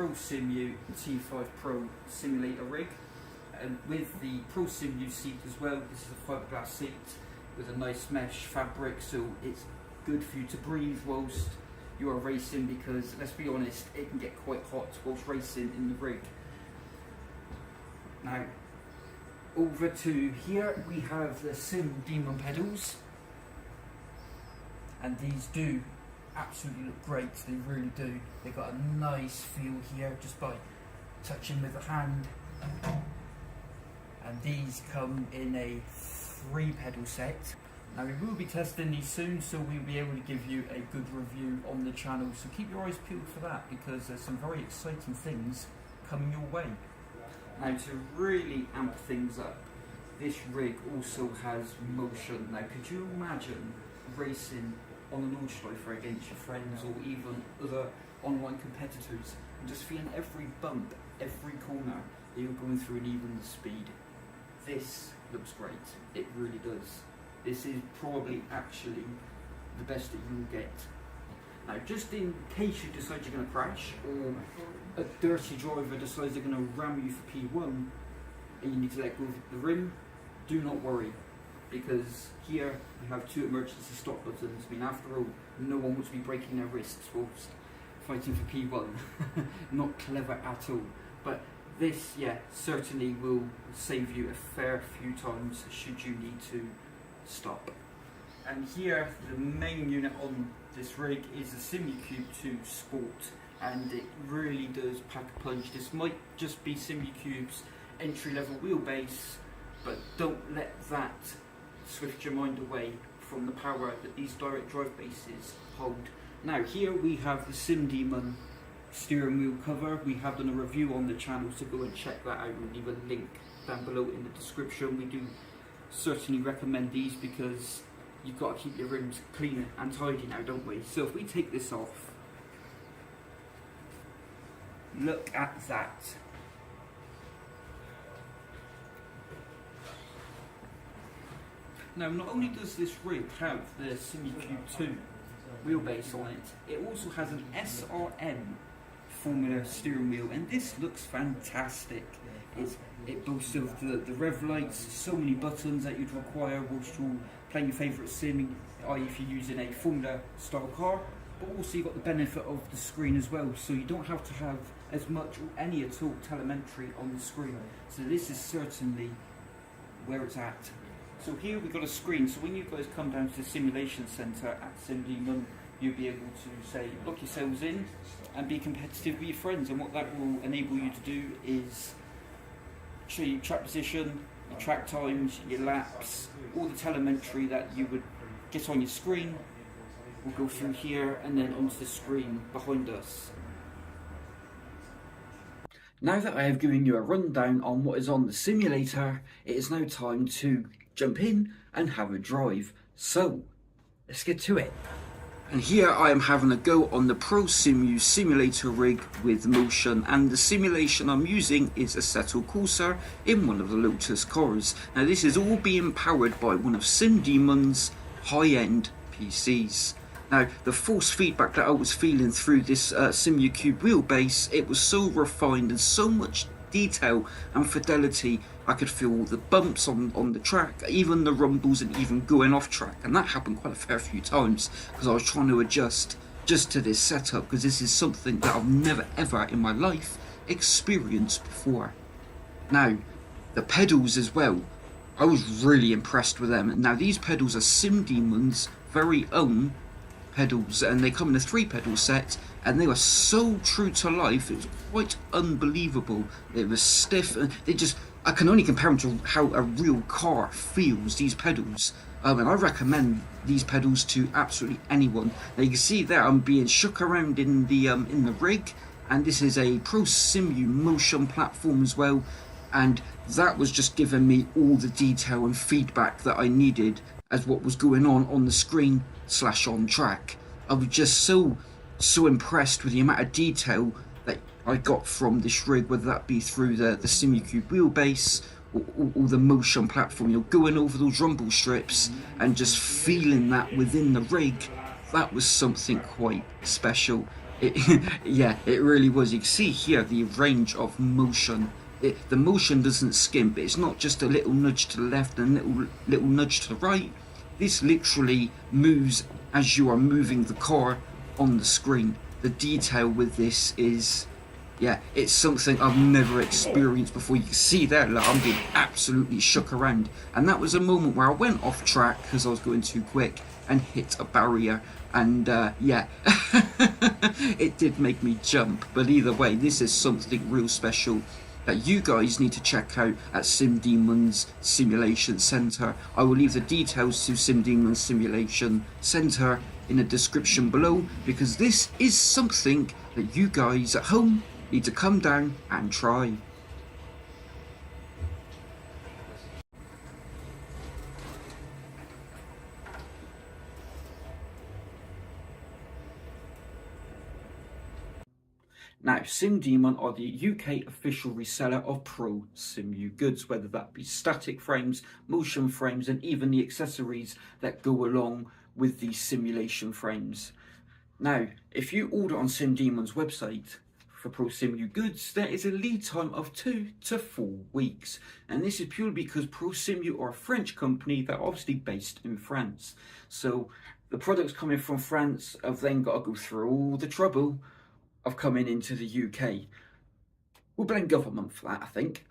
Prosimu T5 Pro simulator rig, and with the Prosimu seat as well. This is a fiberglass seat with a nice mesh fabric, so it's good for you to breathe whilst you are racing, because let's be honest, it can get quite hot whilst racing in the rig. Now, over to here we have the Sim Demon pedals, and these do absolutely look great. They really do. They've got a nice feel here just by touching with a hand, and these come in a 3 pedal set. Now we will be testing these soon, so we'll be able to give you a good review on the channel, so keep your eyes peeled for that, because there's some very exciting things coming your way. Now, to really amp things up, this rig also has motion. Now, could you imagine racing on an Nordschleifer against your friends or even other online competitors and just feeling every bump, every corner that you're going through and even the speed? This looks great. It really does. This is probably actually the best that you'll get. Now, just in case you decide you're going to crash, or a dirty driver decides they're going to ram you for P1 and you need to let go of the rim, do not worry, because here we have 2 emergency stop buttons. I mean, after all, no one wants to be breaking their wrists whilst fighting for P1. Not clever at all. But this, yeah, certainly will save you a fair few times should you need to stop. And here, the main unit on this rig is the simucube 2 Sport, and it really does pack a punch. This might just be simucube's entry-level wheelbase, but don't let that swift your mind away from the power that these direct drive bases hold. Now, here we have the Sim Demon steering wheel cover. We have done a review on the channel, so go and check that out. We'll leave a link down below in the description. We do certainly recommend these because you've got to keep your rims clean and tidy now, don't we? So if we take this off, look at that. Now, not only does this rig have the simucube 2 wheelbase on it, it also has an SRM formula steering wheel, and this looks fantastic. It boasts of the rev lights, so many buttons that you'd require whilst you're playing your favourite sim, i.e. if you're using a Formula style car, but also you've got the benefit of the screen as well, so you don't have to have as much or any at all telemetry on the screen. So this is certainly where it's at. So here we've got a screen, so when you guys come down to the simulation centre at Sim Demon, you'll be able to say, lock yourselves in and be competitive with your friends, and what that will enable you to do is show you track position, your track times, your laps, all the telemetry that you would get on your screen will go through here and then onto the screen behind us. Now that I have given you a rundown on what is on the simulator, it is now time to jump in and have a drive. So, let's get to it. And here I am having a go on the Prosimu simulator rig with motion, and the simulation I'm using is a Assetto Corsa in one of the Lotus cars. Now this is all being powered by one of Sim Demon's high-end PCs. Now, the force feedback that I was feeling through this simucube wheelbase, it was so refined and so much detail and fidelity. I could feel all the bumps on the track, even the rumbles, and even going off track, and that happened quite a fair few times because I was trying to adjust just to this setup, because this is something that I've never ever in my life experienced before. Now, the pedals as well, I was really impressed with them. Now these pedals are Sim Demon's very own pedals, and they come in a 3 pedal set, and they were so true to life. It was quite unbelievable. They were stiff, and I can only compare them to how a real car feels, these pedals. And I recommend these pedals to absolutely anyone. Now you can see there I'm being shook around in the rig, and this is a Prosimu motion platform as well, and that was just giving me all the detail and feedback that I needed as what was going on the screen / on track. I was just so impressed with the amount of detail that I got from this rig, whether that be through the simucube wheelbase or the motion platform. You know, going over those rumble strips and just feeling that within the rig, that was something quite special. Yeah, it really was. You can see here the range of motion. The motion doesn't skimp. It's not just a little nudge to the left and a little nudge to the right. This literally moves as you are moving the car on the screen. The detail with this is, yeah, it's something I've never experienced before. You can see there, like, I'm being absolutely shook around. And that was a moment where I went off track because I was going too quick and hit a barrier. And yeah, it did make me jump. But either way, this is something real special that you guys need to check out at Sim Demon's Simulation Centre. I will leave the details to Sim Demon's Simulation Centre in the description below, because this is something that you guys at home need to come down and try. Now, SimDemon are the UK official reseller of Prosimu goods, whether that be static frames, motion frames, and even the accessories that go along with these simulation frames. Now, if you order on SimDemon's website for Prosimu goods, there is a lead time of 2 to 4 weeks. And this is purely because Prosimu are a French company that are obviously based in France. So the products coming from France have then got to go through all the trouble of coming into the UK. We'll blame government for that, I think.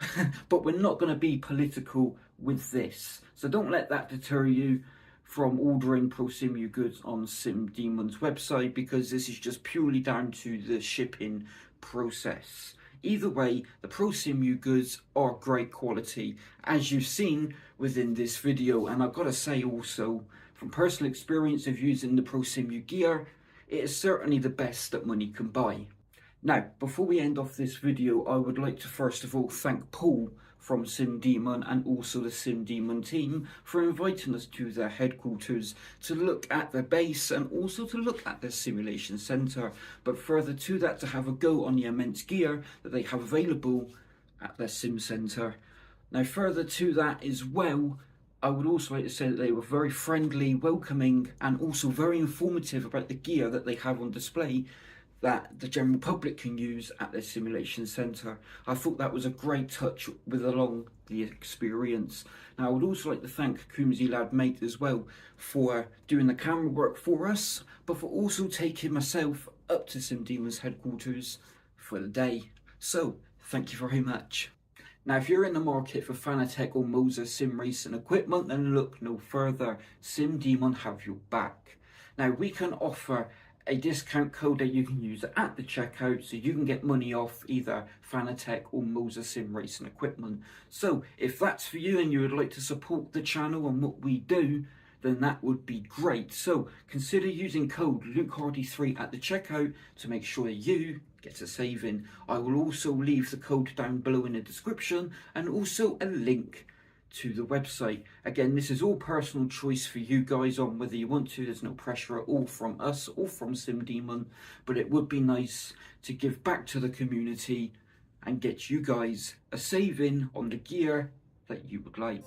But we're not going to be political with this. So don't let that deter you from ordering Prosimu goods on SimDemon's website, because this is just purely down to the shipping process. Either way, the Prosimu goods are great quality, as you've seen within this video. And I've got to say also, from personal experience of using the Prosimu gear, it is certainly the best that money can buy. Now, before we end off this video, I would like to first of all thank Paul from SimDemon and also the SimDemon team for inviting us to their headquarters to look at their base and also to look at their simulation centre. But further to that, to have a go on the immense gear that they have available at their sim centre. Now, further to that as well, I would also like to say that they were very friendly, welcoming, and also very informative about the gear that they have on display that the general public can use at their simulation centre. I thought that was a great touch with along the experience. Now, I would also like to thank Kumsy Lad Mate as well for doing the camera work for us, but for also taking myself up to SimDemon's headquarters for the day. So, thank you very much. Now, if you're in the market for Fanatec or Moser sim racing equipment, then look no further. SimDemon have your back. Now, we can offer a discount code that you can use at the checkout, so you can get money off either Fanatec or Moser sim racing equipment. So, if that's for you and you would like to support the channel and what we do, then that would be great. So, consider using code LukeHardy3 at the checkout to make sure you get a saving. I will also leave the code down below in the description and also a link to the website. Again, this is all personal choice for you guys on whether you want to. There's no pressure at all from us or from SimDemon, but it would be nice to give back to the community and get you guys a saving on the gear that you would like.